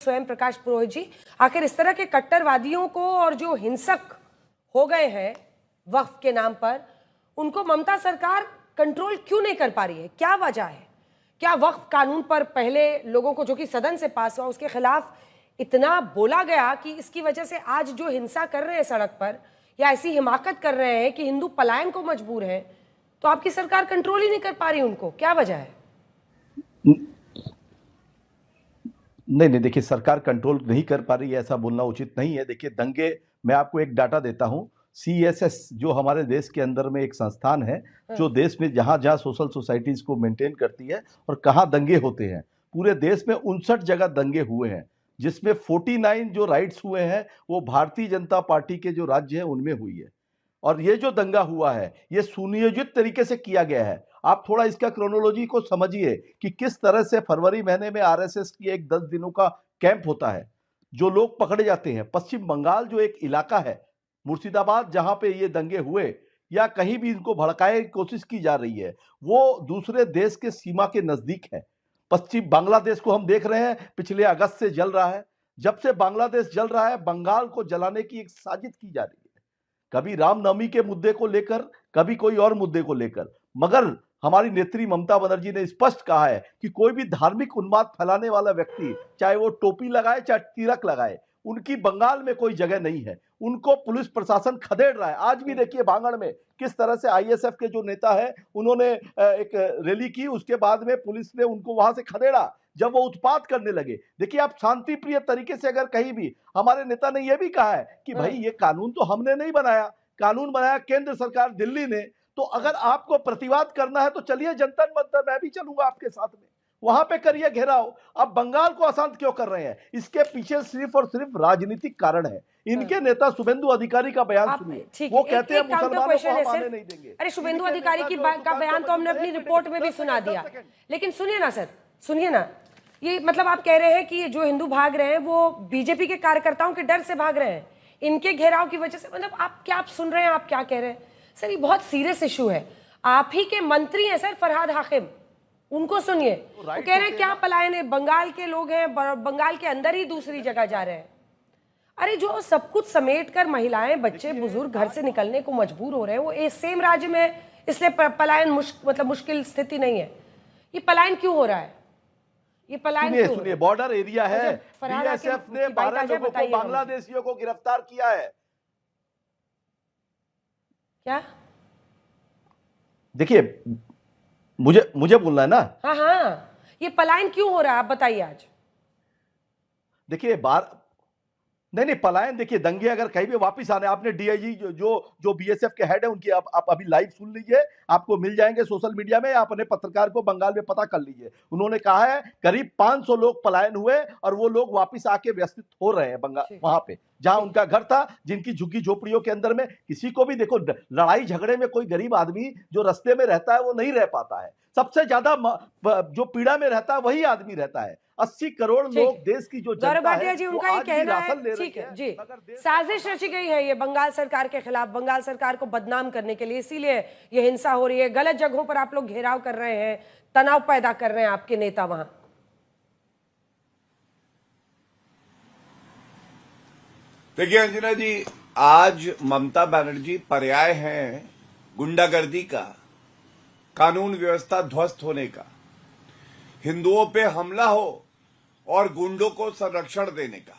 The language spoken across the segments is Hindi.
स्वयं प्रकाश पुरोहित जी, आखिर इस तरह के कट्टरवादियों को और जो हिंसक हो गए हैं वक्फ के नाम पर, उनको ममता सरकार कंट्रोल क्यों नहीं कर पा रही है? क्या वजह है? क्या वक्फ कानून पर पहले लोगों को, जो कि सदन से पास हुआ, उसके खिलाफ इतना बोला गया कि इसकी वजह से आज जो हिंसा कर रहे हैं सड़क पर या ऐसी हिमाकत कर रहे हैं कि हिंदू पलायन को मजबूर है, तो आपकी सरकार कंट्रोल ही नहीं कर पा रही उनको? क्या वजह है? नहीं नहीं, देखिए सरकार कंट्रोल नहीं कर पा रही है ऐसा बोलना उचित नहीं है। देखिए दंगे, मैं आपको एक डाटा देता हूं, CSS जो हमारे देश के अंदर में एक संस्थान है जो देश में जहां जहां सोशल सोसाइटीज को मेंटेन करती है और कहां दंगे होते हैं, पूरे देश में 59 जगह दंगे हुए हैं, जिसमें 49 जो राइट्स हुए हैं वो भारतीय जनता पार्टी के जो राज्य है उनमें हुई है। और ये जो दंगा हुआ है ये सुनियोजित तरीके से किया गया है। आप थोड़ा इसका क्रोनोलॉजी को समझिए कि किस तरह से फरवरी महीने में RSS की एक 10 दिनों का कैंप होता है, जो लोग पकड़े जाते हैं। पश्चिम बंगाल जो एक इलाका है, मुर्शिदाबाद, जहां पे ये दंगे हुए या कहीं भी इनको भड़काए की कोशिश की जा रही है, वो दूसरे देश के सीमा के नजदीक है। पश्चिम बांग्लादेश को हम देख रहे हैं, पिछले अगस्त से जल रहा है। जब से बांग्लादेश जल रहा है, बंगाल को जलाने की एक साजिश की जा रही है, कभी रामनवमी के मुद्दे को लेकर, कभी कोई और मुद्दे को लेकर। मगर हमारी नेत्री ममता बनर्जी ने स्पष्ट कहा है कि कोई भी धार्मिक उन्माद फैलाने वाला व्यक्ति, चाहे वो टोपी लगाए चाहे तिलक लगाए, उनकी बंगाल में कोई जगह नहीं है। उनको पुलिस प्रशासन खदेड़ रहा है। आज भी देखिए भांगड़ में किस तरह से ISF के जो नेता है उन्होंने एक रैली की, उसके बाद में पुलिस ने उनको वहां से खदेड़ा जब वो उत्पात करने लगे। देखिए आप शांति प्रिय तरीके से, अगर कहीं भी हमारे नेता ने यह भी कहा है कि भाई ये कानून तो हमने नहीं बनाया, कानून बनाया केंद्र सरकार दिल्ली ने, तो अगर आपको प्रतिवाद करना है तो चलिए जंतर मंतर, मैं भी चलूंगा आपके साथ में, वहां पे करिए घेराव। अब बंगाल को अशांत क्यों कर रहे हैं? इसके पीछे सिर्फ और सिर्फ राजनीतिक कारण है। इनके नेता शुभेंदु अधिकारी का बयान सुनिए, वो कहते हैं मुसलमानों को हम आने नहीं देंगे। अरे शुभेंदु अधिकारी का बयान तो हमने अपनी रिपोर्ट में भी सुना दिया, लेकिन सुनिए ना सर, सुनिए ना, ये मतलब आप कह रहे हैं कि जो हिंदू भाग रहे हैं वो बीजेपी के कार्यकर्ताओं के डर से भाग रहे हैं, इनके घेराव की वजह से? मतलब आप क्या सुन रहे हैं, आप क्या कह रहे हैं सर? ये बहुत सीरियस इशू है। आप ही के मंत्री हैं सर फरहाद हाकिम, उनको सुनिए, वो कह रहे हैं क्या पलायन है, बंगाल के लोग हैं, बंगाल के अंदर ही दूसरी जगह जा रहे हैं। अरे जो सब कुछ समेट कर महिलाएं, बच्चे, बुजुर्ग घर से निकलने को मजबूर हो रहे हैं, वो इस सेम राज्य में, इसलिए पलायन मतलब मुश्किल स्थिति नहीं है। ये पलायन क्यों हो रहा है? ये पलायन सुनिए, बॉर्डर एरिया है, BSF ने 12 लोगों को, बांग्लादेशियों को गिरफ्तार किया है। क्या? देखिए मुझे बोलना है ना। हाँ, ये पलायन क्यों हो रहा है, आप बताइए आज। देखिए नहीं पलायन, देखिए दंगे अगर कहीं भी वापस आने, आपने DIG जो BSF के हेड है उनकी आप अभी लाइव सुन लीजिए, आपको मिल जाएंगे सोशल मीडिया में, आप अपने पत्रकार को बंगाल में पता कर लीजिए। उन्होंने कहा है करीब 500 लोग पलायन हुए और वो लोग वापस आके व्यवस्थित हो रहे हैं बंगाल, वहां पे जहां उनका घर था, जिनकी झुग्गी झोपड़ियों के अंदर में। किसी को भी देखो, लड़ाई झगड़े में कोई गरीब आदमी जो रास्ते में रहता है वो नहीं रह पाता है। सबसे ज्यादा जो पीड़ा में रहता है वही आदमी रहता है। 80 करोड़ लोग देश की जो जनता है, जी, उनका ये कहना है, ठीक है जी, साजिश रची गई है ये बंगाल सरकार के खिलाफ, बंगाल सरकार को बदनाम करने के लिए, इसीलिए ये हिंसा हो रही है। गलत जगहों पर आप लोग घेराव कर रहे हैं, तनाव पैदा कर रहे हैं आपके नेता वहां। देखिए अंजना जी, आज ममता बनर्जी पर्याय हैं गुंडागर्दी का, कानून व्यवस्था ध्वस्त होने का, हिंदुओं पे हमला हो और गुंडों को संरक्षण देने का।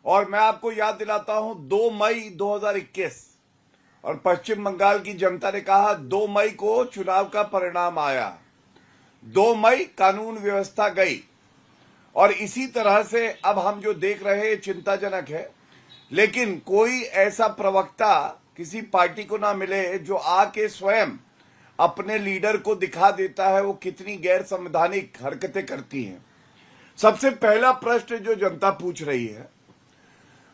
और मैं आपको याद दिलाता हूं 2 मई 2021 और पश्चिम बंगाल की जनता ने कहा 2 मई को चुनाव का परिणाम आया, 2 मई कानून व्यवस्था गई। और इसी तरह से अब हम जो देख रहे हैं चिंताजनक है, लेकिन कोई ऐसा प्रवक्ता किसी पार्टी को ना मिले जो आके स्वयं अपने लीडर को दिखा देता है वो कितनी गैर संवैधानिक हरकतें करती हैं। सबसे पहला प्रश्न जो जनता पूछ रही है,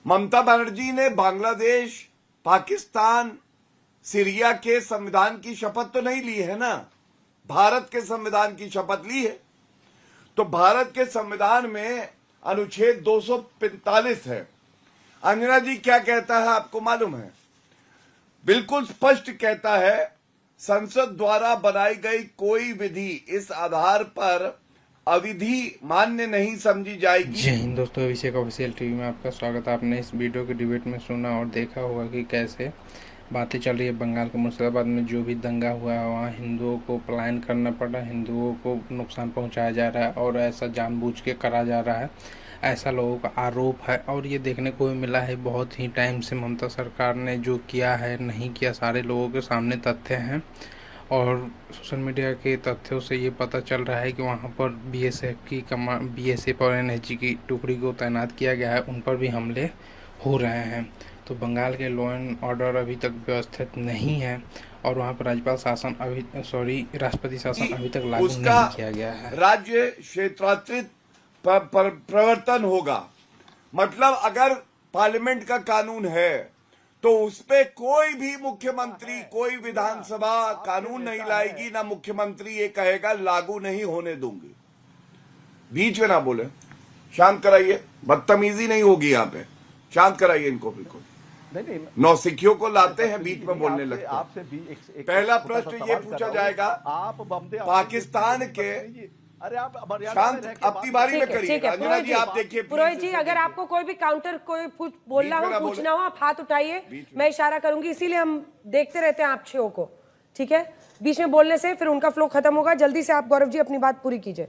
ममता बनर्जी ने बांग्लादेश, पाकिस्तान, सीरिया के संविधान की शपथ तो नहीं ली है ना, भारत के संविधान की शपथ ली है। तो भारत के संविधान में अनुच्छेद 245 है। अंजना जी क्या कहता है आपको मालूम है? बिल्कुल स्पष्ट कहता है, संसद द्वारा बनाई गई कोई विधि इस आधार पर अविधि मान्य नहीं समझी जाएगी। जय हिंद दोस्तों, अभिषेक ऑफिशियल टीवी में आपका स्वागत है। आपने इस वीडियो के डिबेट में सुना और देखा होगा कि कैसे बातें चल रही है। बंगाल के मुर्शिदाबाद में जो भी दंगा हुआ है वहाँ हिंदुओं को पलायन करना पड़ा, हिंदुओं को नुकसान पहुंचाया जा रहा है और ऐसा जानबूझ के करा जा रहा है, ऐसा लोगों का आरोप है। और ये देखने को भी मिला है बहुत ही टाइम से ममता सरकार ने जो किया है नहीं किया, सारे लोगों के सामने तथ्य हैं। और सोशल मीडिया के तथ्यों से ये पता चल रहा है कि वहाँ पर बीएसएफ और एनएसजी की टुकड़ी को तैनात किया गया है, उन पर भी हमले हो रहे हैं। तो बंगाल के लॉ एंड ऑर्डर अभी तक व्यवस्थित नहीं है और वहाँ पर राष्ट्रपति शासन अभी तक लागू नहीं किया गया है। राज्य क्षेत्रांतरित प्रवर्तन होगा, मतलब अगर पार्लियामेंट का कानून है तो उसपे कोई भी मुख्यमंत्री, कोई विधानसभा कानून नहीं लाएगी, ना मुख्यमंत्री ये कहेगा लागू नहीं होने दूंगी। बीच में ना बोले, शांत कराइए, बदतमीजी नहीं होगी यहाँ पे, शांत कराइए इनको बिल्कुल। नहीं, नौसिखियों को लाते हैं बीच में बोलने लगते हैं। आपसे भी एक पहला प्रश्न ये पूछा जाएगा, आप पाकिस्तान के, अरे आप शांत अपनी बारी में करिए। अंजना जी आप देखिए, पुरोहित जी अगर आपको कोई भी काउंटर कोई बोलना हो, पूछना हो, आप हाथ उठाइए, मैं इशारा करूंगी, इसीलिए हम देखते रहते हैं आप छो को, ठीक है? बीच में बोलने से फिर उनका फ्लो खत्म होगा। जल्दी से आप गौरव जी अपनी बात पूरी कीजिए।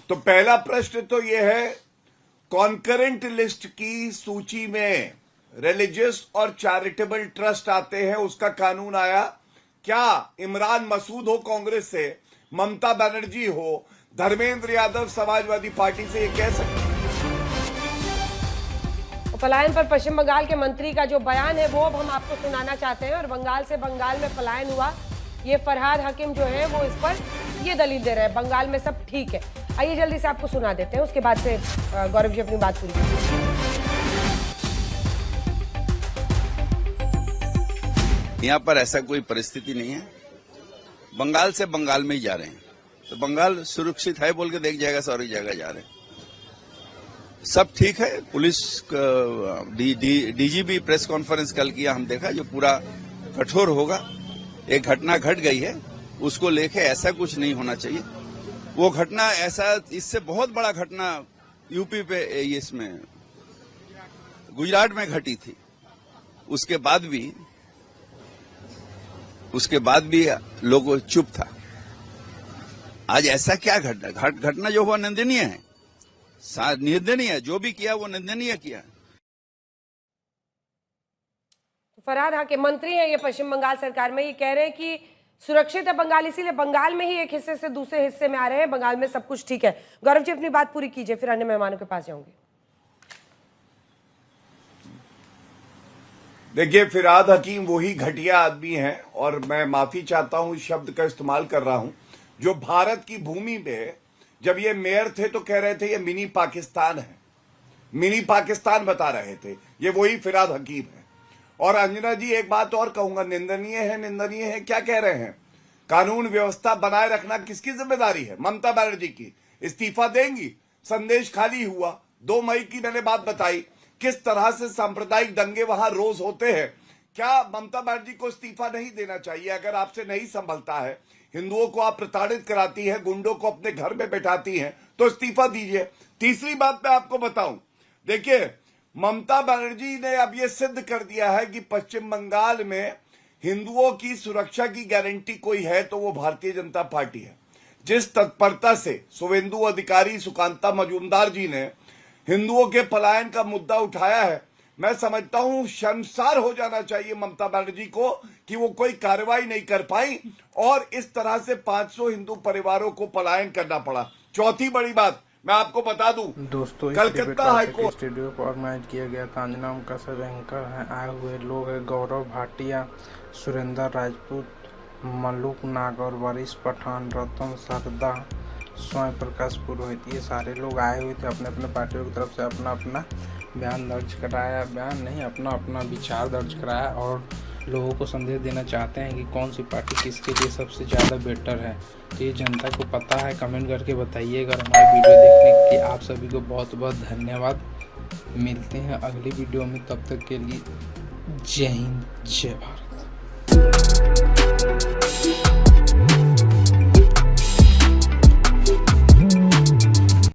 तो पहला प्रश्न तो यह है, कॉन्करेंट लिस्ट की सूची में रिलीजियस और चैरिटेबल ट्रस्ट आते हैं, उसका कानून आया। क्या इमरान मसूद हो कांग्रेस से, ममता बनर्जी हो, धर्मेंद्र यादव समाजवादी पार्टी से, ये कह सकते हैं? पलायन पर पश्चिम बंगाल के मंत्री का जो बयान है वो अब हम आपको सुनाना चाहते हैं। और बंगाल से बंगाल में पलायन हुआ, ये फरहाद हकीम जो है वो इस पर ये दलील दे रहे हैं, बंगाल में सब ठीक है। आइए जल्दी से आपको सुना देते हैं, उसके बाद से गौरव जी अपनी बात पूरी कीजिए। यहाँ पर ऐसा कोई परिस्थिति नहीं है, बंगाल से बंगाल में ही जा रहे हैं, तो बंगाल सुरक्षित है बोल के देख जाएगा, सारी जगह जा रहे हैं, सब ठीक है। पुलिस डीजीपी प्रेस कॉन्फ्रेंस कल किया, हम देखा, जो पूरा कठोर होगा। एक घटना घट गई है, उसको लेके ऐसा कुछ नहीं होना चाहिए। वो घटना ऐसा, इससे बहुत बड़ा घटना यूपी पे इसमें गुजरात में घटी थी, उसके बाद भी लोग चुप था। आज ऐसा क्या घटना जो हुआ निंदनीय है, निंदनीय है, जो भी किया वो निंदनीय किया। फरहाद हकीम मंत्री हैं ये पश्चिम बंगाल सरकार में, ये कह रहे हैं कि सुरक्षित है बंगाल, इसीलिए बंगाल में ही एक हिस्से से दूसरे हिस्से में आ रहे हैं, बंगाल में सब कुछ ठीक है। गौरव जी अपनी बात पूरी कीजिए, फिर अन्य मेहमानों के पास जाऊंगी। देखिए, फिरहाद हकीम वही घटिया आदमी हैं, और मैं माफी चाहता हूं इस शब्द का इस्तेमाल कर रहा हूं, जो भारत की भूमि पे जब ये मेयर थे तो कह रहे थे ये मिनी पाकिस्तान है, मिनी पाकिस्तान बता रहे थे, ये वही फिरहाद हकीम है। और अंजना जी एक बात और कहूंगा, निंदनीय है, क्या कह रहे हैं? कानून व्यवस्था बनाए रखना किसकी जिम्मेदारी है? ममता बनर्जी की। इस्तीफा देंगी? संदेश खाली हुआ। 2 मई की मैंने बात बताई, किस तरह से सांप्रदायिक दंगे वहां रोज होते हैं। क्या ममता बनर्जी को इस्तीफा नहीं देना चाहिए? अगर आपसे नहीं संभलता है, हिंदुओं को आप प्रताड़ित कराती है, गुंडों को अपने घर में बैठाती हैं, तो इस्तीफा दीजिए। तीसरी बात मैं आपको बताऊं, देखिए, ममता बनर्जी ने अब यह सिद्ध कर दिया है कि पश्चिम बंगाल में हिंदुओं की सुरक्षा की गारंटी कोई है तो वो भारतीय जनता पार्टी है। जिस तत्परता से शुवेंदु अधिकारी, सुकांता मजूमदार जी ने हिंदुओं के पलायन का मुद्दा उठाया है, मैं समझता हूं शर्मसार हो जाना चाहिए ममता बनर्जी को कि वो कोई कार्रवाई नहीं कर पाई और इस तरह से 500 हिंदू परिवारों को पलायन करना पड़ा। चौथी बड़ी बात मैं आपको बता दूं, दोस्तों, कलकत्ता हाईकोर्ट स्टूडियो को ऑर्गेनाइज किया गया था। अंजना का सब एंकर हैं, आए हुए लोग हैं, गौरव भाटिया, सुरेंद्र राजपूत, मलूक नागर, वरिष्ठ पठान, रतन सरदा, स्वयं प्रकाश पुरोहित, ये सारे लोग आए हुए थे। अपने अपने पार्टियों की तरफ से अपना अपना बयान दर्ज कराया, बयान नहीं, अपना अपना विचार दर्ज कराया और लोगों को संदेश देना चाहते हैं कि कौन सी पार्टी किसके लिए सबसे ज़्यादा बेटर है। तो ये जनता को पता है, कमेंट करके बताइएगा। हमारे वीडियो देखने के लिए आप सभी को बहुत बहुत धन्यवाद। मिलते हैं अगली वीडियो में, तब तक के लिए जय हिंद, जय भारत।